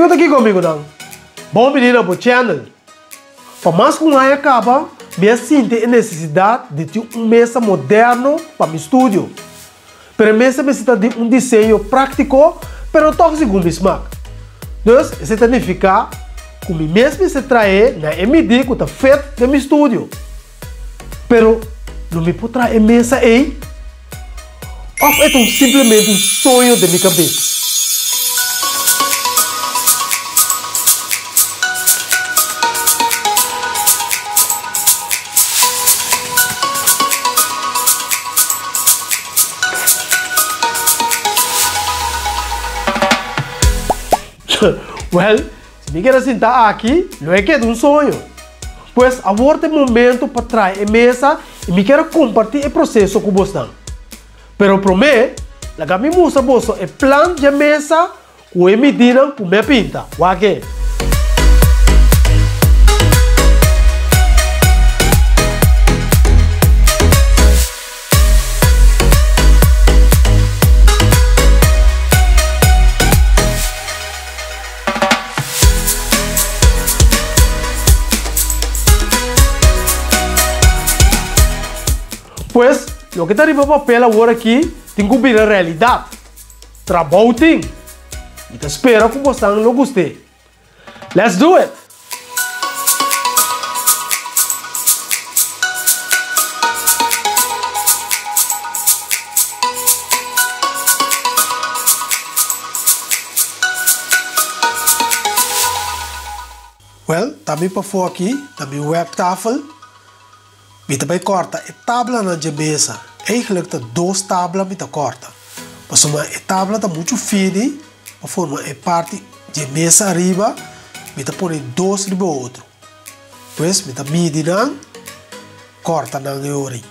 Fica aqui comigo, não. Bom menino para o channel. Para mais que um ano acaba, me sinto a necessidade de ter uma mesa moderna para meu estúdio. Pero a mesa necessita de um desenho prático, pero tóxico com smack. Então, isso significa que me mesmo se trazer na MD que está feito no meu estúdio. Pero não me pode trazer a mesa aí. Ou é simplesmente um sonho de minha cabeça. Well, se me quer sentar aqui, não é que é um sonho. Pois agora é o momento para trazer a mesa e me quero compartilhar o processo com vocês. Pero prometo, que me mostra você o plano de mesa com a medida para minha pinta. Ok? Pois, o que está arriba no papel agora aqui tem que virar realidade. Trabalho tem. E espero que vocês não gostem. Let's do it! Well, também para fora aqui, também o webtafel. Me também corta a tábua na mesa. Eigenlijk tem duas tábuas me corta. Mas uma tábua está muito fina, para formar a parte de mesa arriba, me põe dois riba outro. Pois me mide não, corta não é hora.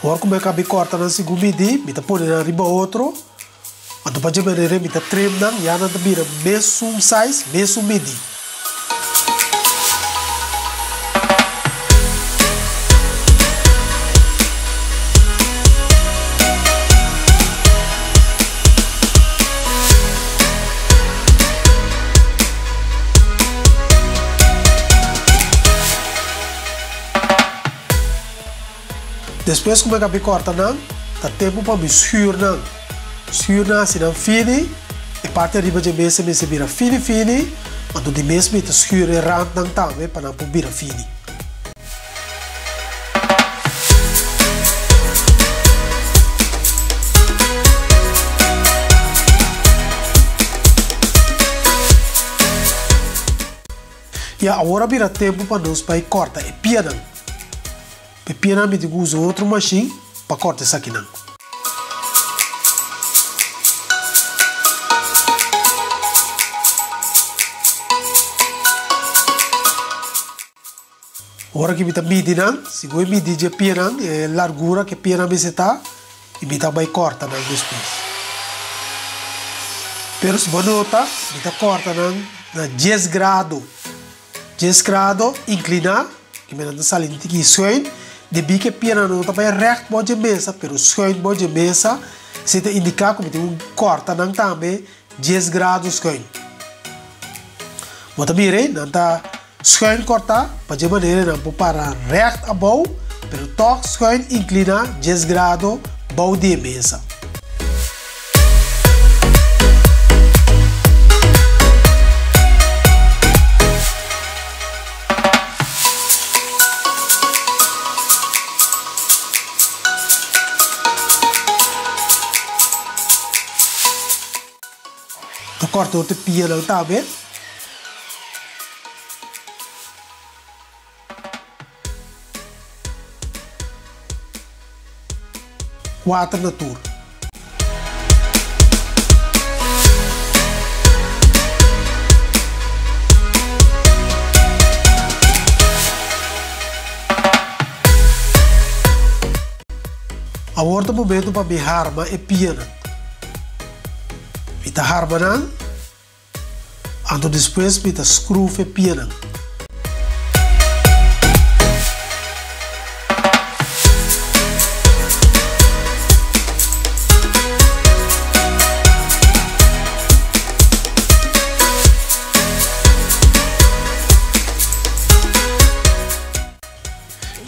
Agora como eu acabei cortando na segunda medida, me põe na riba outro. Quando para de maneira me tremendo, e anda vira mesmo size, mesmo medida. Depois como eu acabei cortando, tá tempo para me escurar. Escurar se não fine, e parte arriba de mesa me se vira fine, mas do de mesmo me escura rando também para não virar fine. E agora vira tempo para nós para cortar e piano. Pepina me usa outra machine para cortar isso aqui não. Agora que me está medindo, se eu medir a piana, a largura que a piana me está, e me também corta não depois. Pero se você nota, me está corta na 10 graus. 10 graus, inclinar, que me está saindo aqui sonho. De que a piana não está bem reto para a mesa, mas o sonho para a mesa, se te indicar como tem um corta não também 10 graus sonho. Mas também não está sonho cortar para a maneira não pode parar reto a bow, mas toque sonho inclinar 10 graus bow de mesa. Corta outra pia não tá bem? Quatro na tour. Agora é o momento para me armar e piana. Me arma não. Então depois me screw e piana.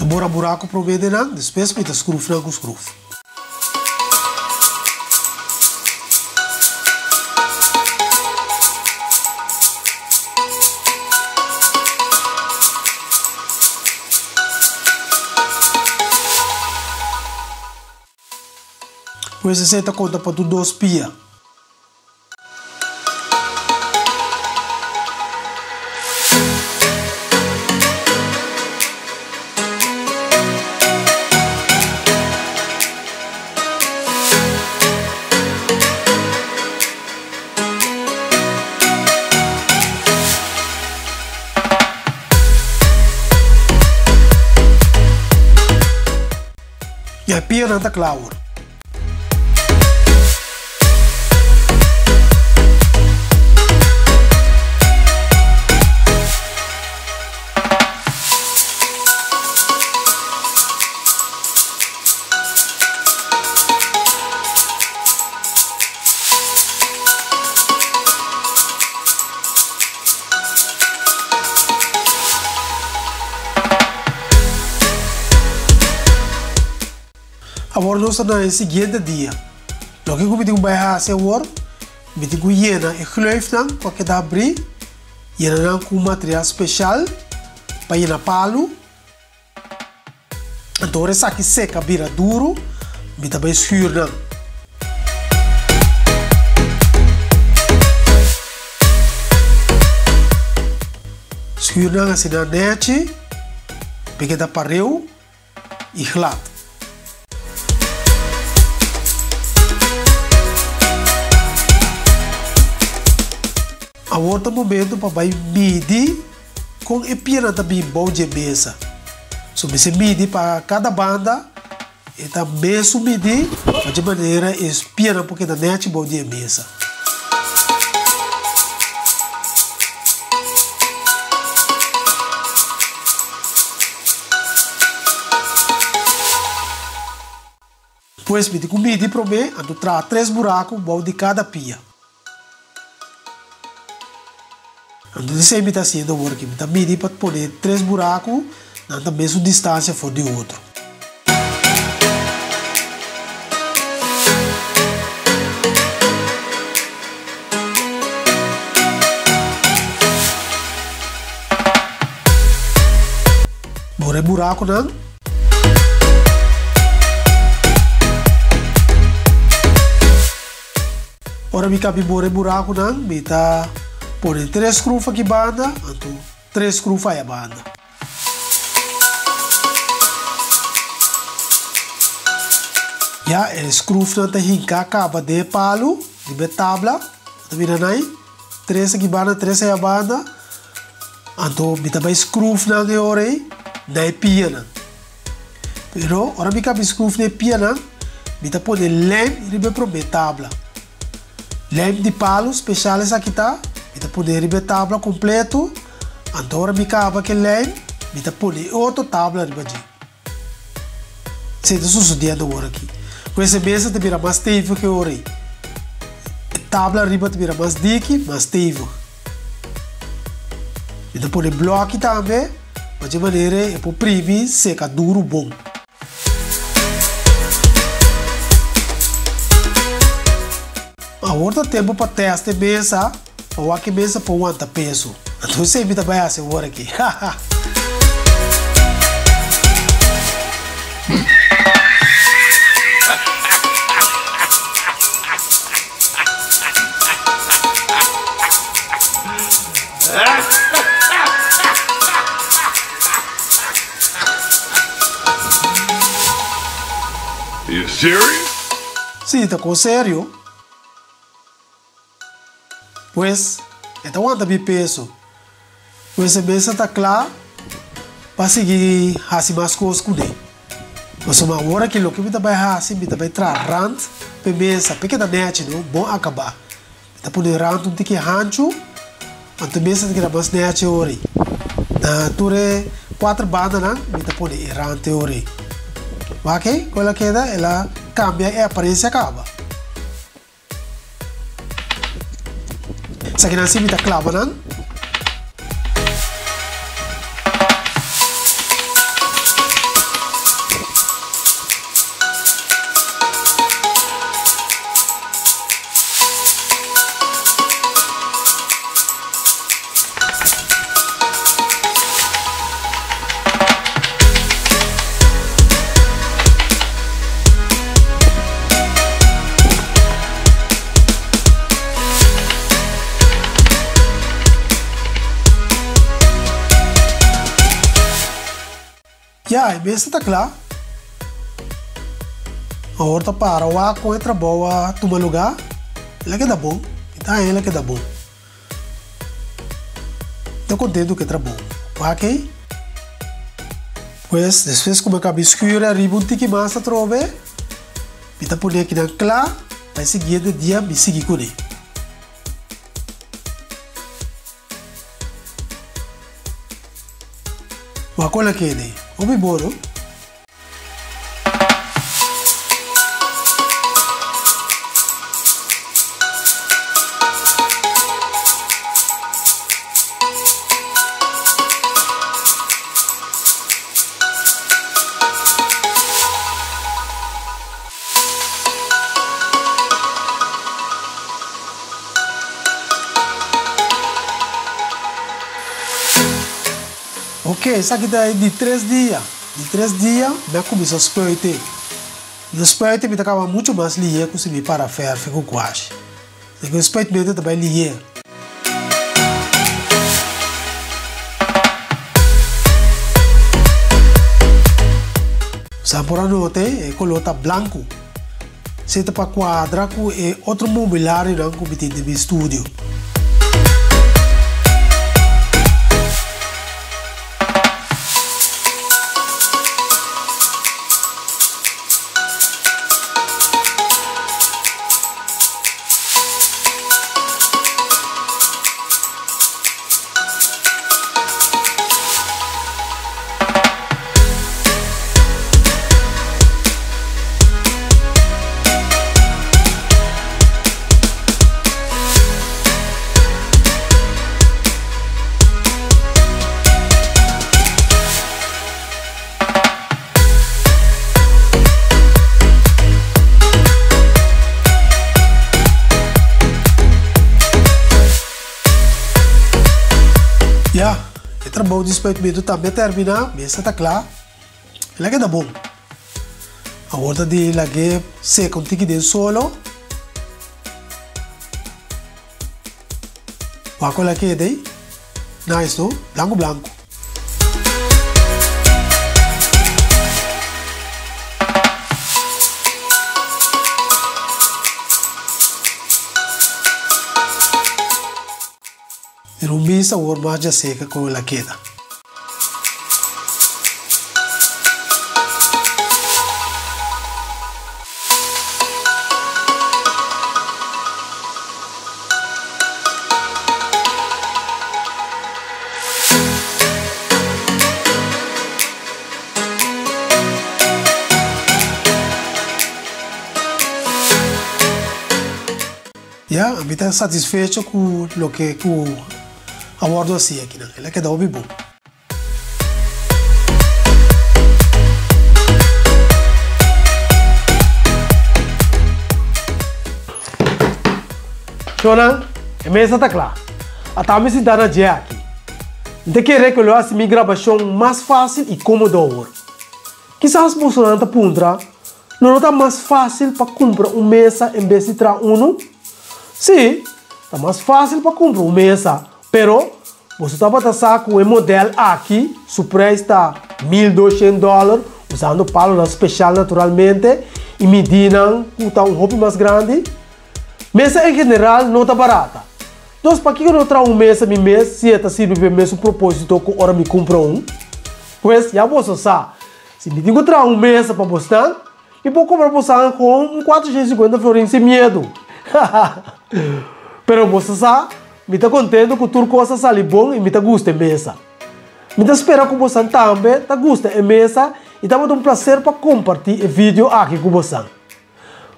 Bora buraco para o meio não, depois me screw não com screw. Depois você está conta para tu 2 pia. E a pia não está clara. Agora nós estamos no seguinte dia. Logo que eu vou fazer agora, eu vou llenar e gluif para que dá abrir, llenar com material especial para llenar palo. Então essa aqui seca vira duro, eu também escuro. Escuro assim na net, porque dá pareu e glato. Agora é o momento para medir com a piana também bom de mesa. So, você mede para cada banda e tá mesmo medir de maneira que a piana porque da net bom de mesa. Depois me digo medir para mim, ando traz 3 buracos bom de cada pia. Então, isso está sendo agora aqui. Está medindo para pôr 3 buracos na mesma distância for de outro. Bora buraco não? Ora me cabe bora buraco não? Me tá põe 3 screws aqui banda, então 3 screws aí a banda. Já o screw não tem hinca acaba de palo, de tabla, tá vendo aí? 3 aqui banda, 3 aí a banda. Então me também screw não é hora aí, na pia não. Pero ora me cabe screw na pia não, me tá põe lem e me pro tabla. Lem de palo especial essa aqui tá. Kita poder ribe tabla completo, agora me acaba que lem, kita poder outra tabla ribe de. Se isso sucedendo agora aqui, com essa mesa te vira mais steve que ori. Tabla ribe te vira mais dique, mais steve. Kita poder bloque também, mas de maneira é para primi seca duro bom. Agora tempo para testar mesa. Ou aqui mesmo por quanto peso. Então sempre vai assim agora aqui. You serious? Sim, tá com sério. Pois, então quanto de peso? Pois a mesa está clara para seguir assim mais coisas com ele. Mas uma hora que o que me vai assim, me vai trazer rand, mesa, pequena net, não, bom acabar. Me põe rand tique rancho, anto mesa que mais net ori. Na ture 4 bandas, não, me põe rand ori. Ok? Quando ela queda, ela cambia e a aparência acaba. Se aqui assim me tá clava, não? Ya, mesa tá claro. Agora tá para o ar com entra boa toma lugar. Ela que dá bom. Então ela que dá bom. Tô contente que entra bom. Ok? Pois, depois como acaba escura, arriba tique massa trove. Me tá pondo aqui na claro. Vai seguir de dia, me seguir com ele. Uma coisa que é daí. Obi boro. Ok, isso aqui daí de 3 dias. De 3 dias, me começou a esperte. No esperte, me acaba muito mais lié que se me para fer, fico quase. O esperte me também lié. Sabe por a noite, é colota branco. Se te para quadra, é outro mobiliário não que me tem no estúdio. Ya, o trabalho de espelhamento também termina, mesa está claro. Ela que dá bom. A hora de ela que seca um tique de solo. O aquela que é daí, nice, não? Blanco, blanco. Pero misa o mais já seca com ela queda. Ya, a mim está satisfeito com o que abordo assim aqui, né? Ela queda bom. Shona, a mesa está clara. Até me sentar na dia aqui. De querer que eu faça minha gravação mais fácil e cômoda. Quizás você não está pondra, não está mais fácil para comprar uma mesa em vez de trazer um? Sim, está mais fácil para comprar uma mesa. Pero, você está passando com o modelo aqui, o preço está $1.200, usando palo especial naturalmente, e medida está um pouco mais grande. Mesa em geral não está barata. Então, para que eu não trago uma mesa, minha mesa, se está servindo para o mesmo propósito que agora me compro um? Pois, já você sabe, Se me tenho que trazer uma mesa para você, eu vou comprar você com 450 florins sem medo. Pero você sabe, me está contente que tudo coisa sale bom e me está gosta de mesa. Me está esperando que você também está gosta de mesa e está muito um prazer para compartilhar o vídeo aqui com você.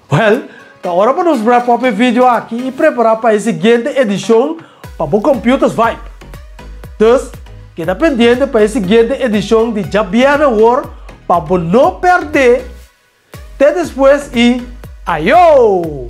Well, tá hora para nos wrap up o vídeo aqui e preparar para a seguinte edição para o Computers Vibe. Então, queda pendiente para a seguinte edição de Jabiana World para não perder. Até depois e aiô!